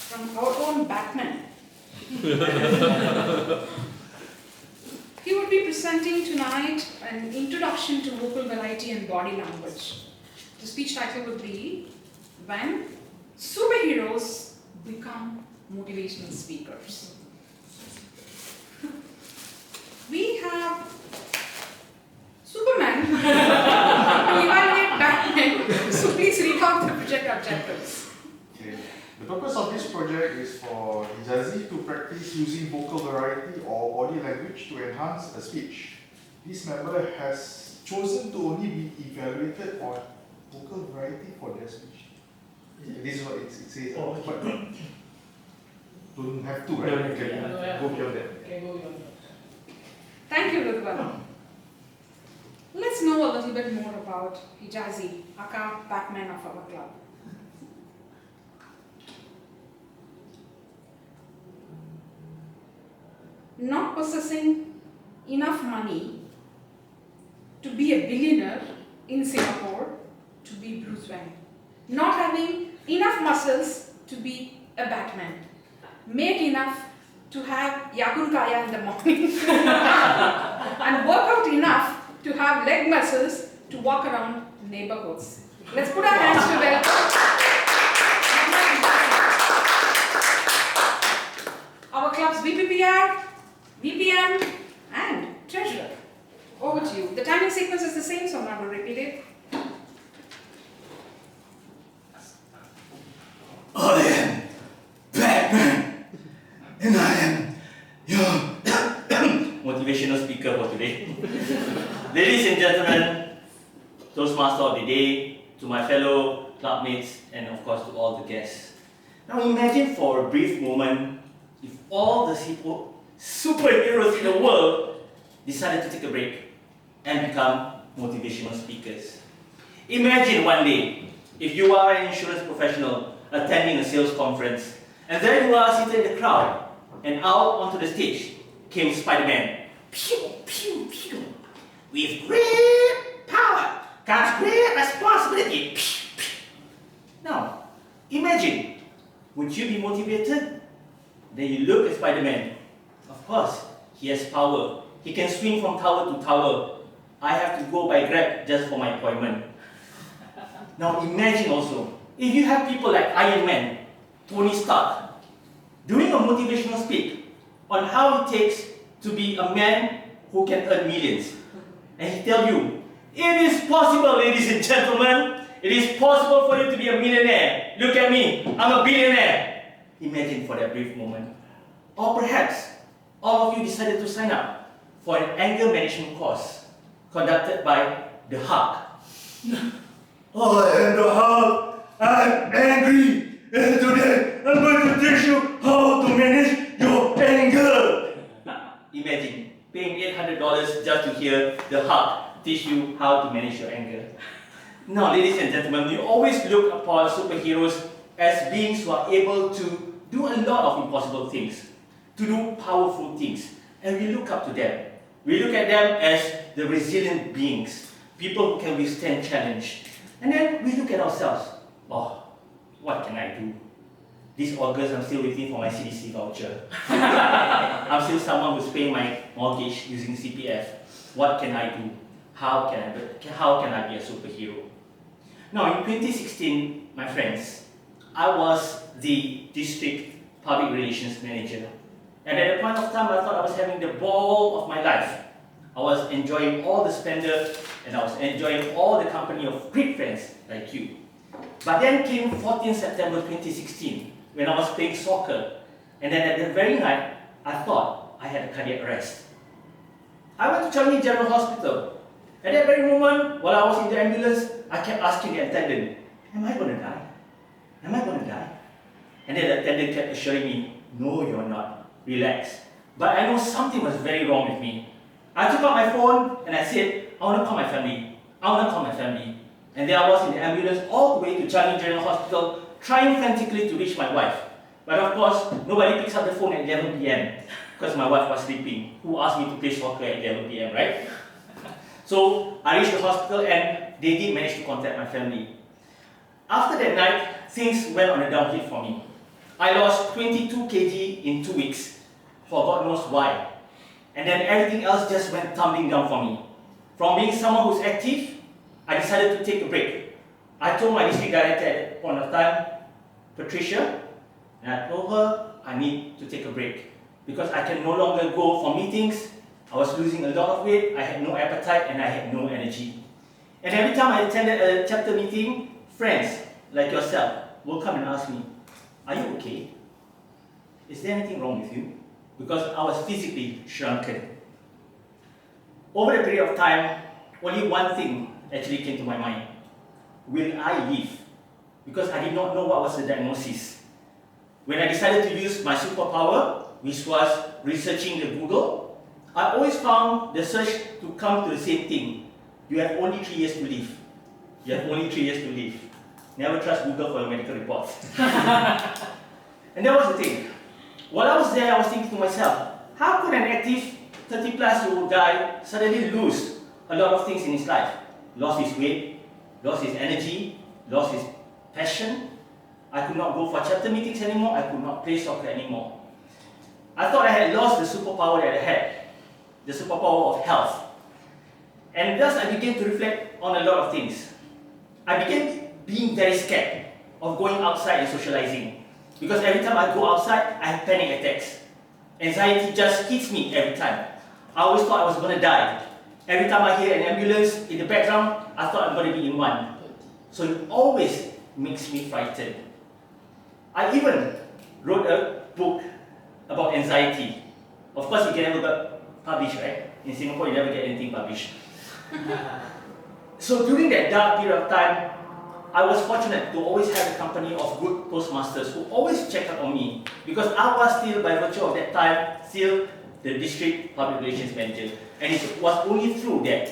from our own Batman. He would be presenting tonight an introduction to vocal variety and body language. The speech title would be When Superheroes Become Motivational Speakers. We have Superman to evaluate Batman, so please read out the project objectives. Okay. The purpose of this project is for Hijazi to practice using vocal variety or body language to enhance a speech. This member has chosen to only be evaluated on vocal variety for their speech. This is what it says. Oh, But don't have to, right? No, You can yeah. go beyond that. Okay, go beyond that. Thank you, Ridwan. Let's know a little bit more about Hijazi, aka Batman of our club. Not possessing enough money to be a billionaire in Singapore to be Bruce Wayne. Not having enough muscles to be a Batman. Made enough to have yakun kaya in the morning. And work out enough to have leg muscles to walk around neighborhoods. Let's put our hands to welcome our club's VPPR, VPM, and treasurer. Over to you. The timing sequence is the same, so I'm not going to repeat it. I am Batman, and I am your motivational speaker for today. Ladies and gentlemen, Toastmaster of the day, to my fellow clubmates, and of course to all the guests. Now imagine for a brief moment if all the superheroes in the world decided to take a break and become motivational speakers. Imagine one day if you are an insurance professional attending a sales conference, and there you are seated in the crowd, and out onto the stage came Spider-Man. Pew, pew, pew. With great power comes great responsibility. Pew, pew. Now, imagine, would you be motivated? Then you look at Spider-Man. Of course, he has power. He can swing from tower to tower. I have to go by Grab just for my appointment. Now imagine also, if you have people like Iron Man, Tony Stark, doing a motivational speak on how it takes to be a man who can earn millions. And he tell you, it is possible, ladies and gentlemen, it is possible for you to be a millionaire. Look at me, I'm a billionaire. Imagine for that brief moment. Or perhaps, all of you decided to sign up for an anger management course conducted by the Hulk. I am the Hulk. I'm angry. And today I'm going to teach you how to manage your anger. Imagine paying $800 just to hear the Hulk teach you how to manage your anger. Now, ladies and gentlemen, we always look upon superheroes as beings who are able to do a lot of impossible things, to do powerful things, and we look up to them. We look at them as the resilient beings, people who can withstand challenge. And then we look at ourselves. Oh, what can I do? This August, I'm still waiting for my CDC voucher. I'm still someone who's paying my mortgage using CPF. What can I do? How can I be a superhero? Now, in 2016, my friends, I was the district public relations manager. And at the point of time, I thought I was having the ball of my life. I was enjoying all the splendor, and I was enjoying all the company of great friends like you. But then came 14 September 2016, when I was playing soccer. And then at the very night, I thought I had a cardiac arrest. I went to Changi General Hospital. At that very moment, while I was in the ambulance, I kept asking the attendant, am I going to die? Am I going to die? And then the attendant kept assuring me, no, you're not. Relax. But I know something was very wrong with me. I took out my phone and I said, I want to call my family. I want to call my family. And there I was in the ambulance all the way to Changi General Hospital, trying frantically to reach my wife. But of course, nobody picks up the phone at 11 p.m. because my wife was sleeping. Who asked me to play soccer at 11 p.m., right? So I reached the hospital and they did manage to contact my family. After that night, things went on a downhill for me. I lost 22 kg in 2 weeks, for God knows why. And then everything else just went tumbling down for me. From being someone who's active, I decided to take a break. I told my district director at that point of time, Patricia, and I told her I need to take a break because I can no longer go for meetings. I was losing a lot of weight, I had no appetite, and I had no energy. And every time I attended a chapter meeting, friends like yourself will come and ask me, "Are you okay? Is there anything wrong with you?" Because I was physically shrunken. Over a period of time, only one thing actually came to my mind. Will I live? Because I did not know what was the diagnosis. When I decided to use my superpower, which was researching the Google, I always found the search to come to the same thing. You have only 3 years to live. You have only 3 years to live. Never trust Google for your medical reports. And that was the thing. While I was there, I was thinking to myself, how could an active 30-plus-year-old guy suddenly lose a lot of things in his life? Lost his weight, lost his energy, lost his passion. I could not go for chapter meetings anymore, I could not play soccer anymore. I thought I had lost the superpower that I had, the superpower of health. And thus I began to reflect on a lot of things. I began being very scared of going outside and socializing. Because every time I go outside, I have panic attacks. Anxiety just hits me every time. I always thought I was going to die. Every time I hear an ambulance in the background, I thought I'm going to be in one. So it always makes me frightened. I even wrote a book about anxiety. Of course, it can never get published, right? In Singapore, you never get anything published. So during that dark period of time, I was fortunate to always have a company of good Toastmasters who always check up on me because I was still, by virtue of that time, still the district public relations manager. And it was only through that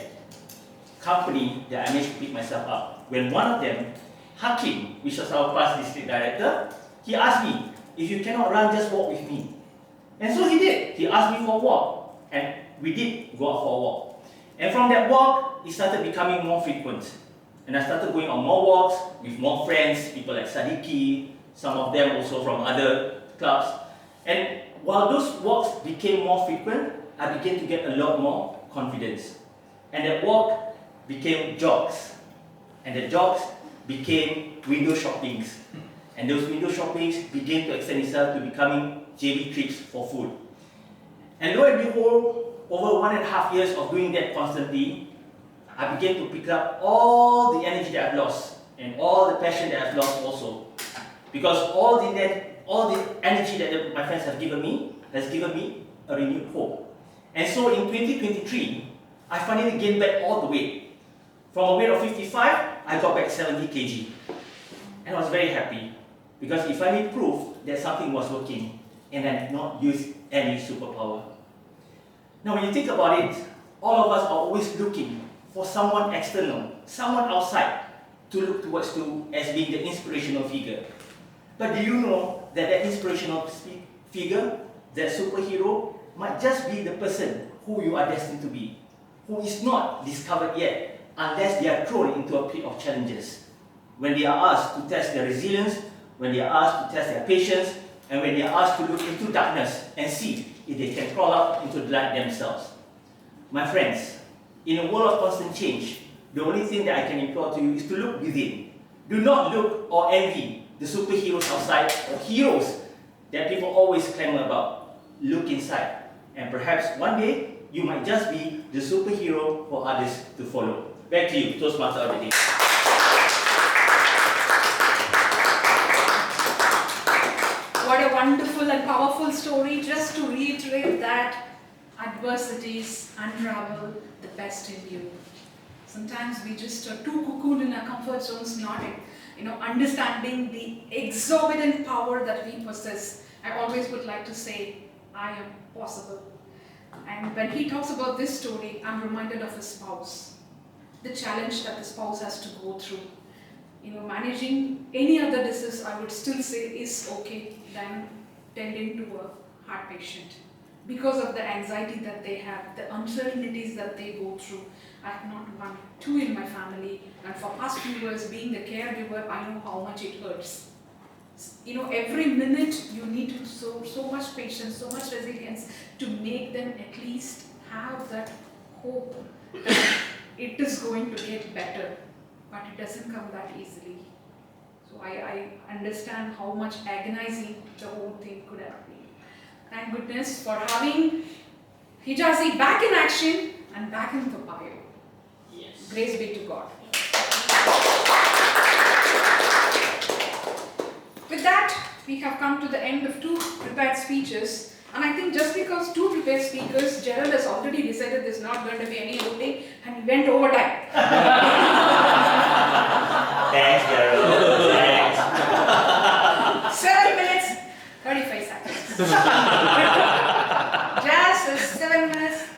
company that I managed to pick myself up. When one of them, Hakim, which was our past district director, he asked me, "If you cannot run, just walk with me." And so he did. He asked me for a walk, and we did go out for a walk. And from that walk, it started becoming more frequent. And I started going on more walks with more friends, people like Sadiki, some of them also from other clubs. And while those walks became more frequent, I began to get a lot more confidence. And that walk became jogs. And the jogs became window shoppings. And those window shoppings began to extend itself to becoming JB trips for food. And lo and behold, over 1.5 years of doing that constantly, I began to pick up all the energy that I've lost and all the passion that I've lost also. Because all the energy that my friends have given me has given me a renewed hope. And so in 2023, I finally gained back all the weight. From a weight of 55, I got back 70 kg. And I was very happy because it finally proved that something was working and I did not use any superpower. Now when you think about it, all of us are always looking for someone external, someone outside to look towards to as being the inspirational figure. But do you know that that inspirational figure, that superhero, might just be the person who you are destined to be, who is not discovered yet unless they are thrown into a pit of challenges. When they are asked to test their resilience, when they are asked to test their patience, and when they are asked to look into darkness and see if they can crawl up into the light themselves. My friends, in a world of constant change, the only thing that I can implore to you is to look within. Do not look or envy the superheroes outside or heroes that people always clamor about. Look inside, and perhaps one day you might just be the superhero for others to follow. Back to you, Toastmaster of the day. What a wonderful and powerful story. Just to reiterate that adversities unravel the best in you. Sometimes we just are too cocooned in our comfort zones, not understanding the exorbitant power that we possess. I always would like to say, I am possible. And when he talks about this story, I'm reminded of his spouse. The challenge that the spouse has to go through. Managing any other disease, I would still say, is okay than tending to a heart patient. Because of the anxiety that they have, the uncertainties that they go through. I have not one, two in my family, and for past few years being the caregiver, I know how much it hurts. every minute you need to show so much patience, so much resilience to make them at least have that hope that it is going to get better. But it doesn't come that easily. So I understand how much agonizing the whole thing could have been. Thank goodness for having Hijazi back in action and back in the Payoh. Yes. Grace be to God. With that, we have come to the end of 2 prepared speeches. And I think just because 2 prepared speakers, Gerald has already decided there's not going to be any voting and he went overtime.